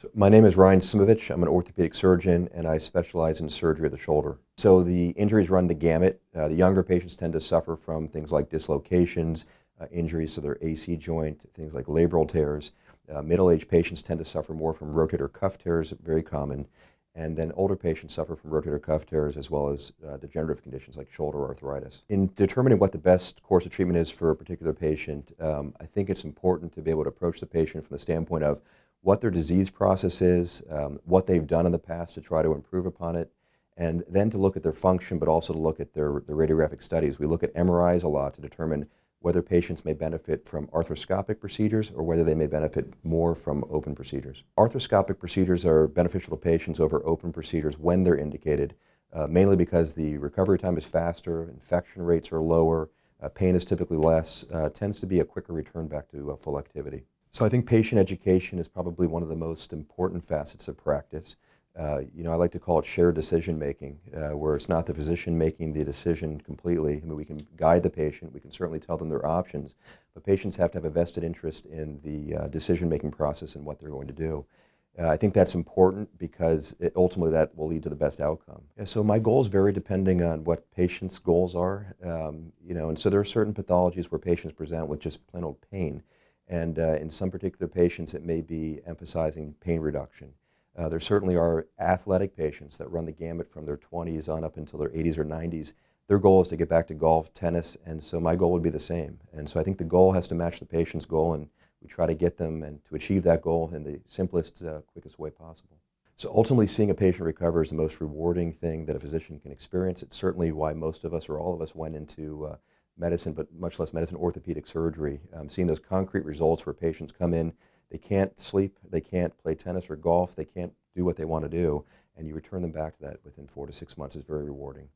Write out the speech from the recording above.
So my name is Ryan Simovich. I'm an orthopedic surgeon and I specialize in surgery of the shoulder. So the injuries run the gamut. The younger patients tend to suffer from things like dislocations, injuries to their AC joint, things like labral tears. Middle-aged patients tend to suffer more from rotator cuff tears, very common. And then older patients suffer from rotator cuff tears as well as degenerative conditions like shoulder arthritis. In determining what the best course of treatment is for a particular patient, I think it's important to be able to approach the patient from the standpoint of what their disease process is, what they've done in the past to try to improve upon it, and then to look at their function, but also to look at their radiographic studies. We look at MRIs a lot to determine whether patients may benefit from arthroscopic procedures or whether they may benefit more from open procedures. Arthroscopic procedures are beneficial to patients over open procedures when they're indicated, mainly because the recovery time is faster, infection rates are lower, pain is typically less, tends to be a quicker return back to full activity. So I think patient education is probably one of the most important facets of practice. I like to call it shared decision making, where it's not the physician making the decision completely. I mean, we can guide the patient, we can certainly tell them their options, but patients have to have a vested interest in the decision making process and what they're going to do. I think that's important because ultimately that will lead to the best outcome. And so my goals vary depending on what patients' goals are, and so there are certain pathologies where patients present with just plain old pain. And in some particular patients, it may be emphasizing pain reduction. There certainly are athletic patients that run the gamut from their 20s on up until their 80s or 90s. Their goal is to get back to golf, tennis, and so my goal would be the same. And so I think the goal has to match the patient's goal, and we try to get them and to achieve that goal in the simplest, quickest way possible. So ultimately, seeing a patient recover is the most rewarding thing that a physician can experience. It's certainly why most of us, or all of us, went into medicine, but much less medicine, orthopedic surgery. Seeing those concrete results where patients come in, they can't sleep, they can't play tennis or golf, they can't do what they want to do, and you return them back to that within 4 to 6 months is very rewarding.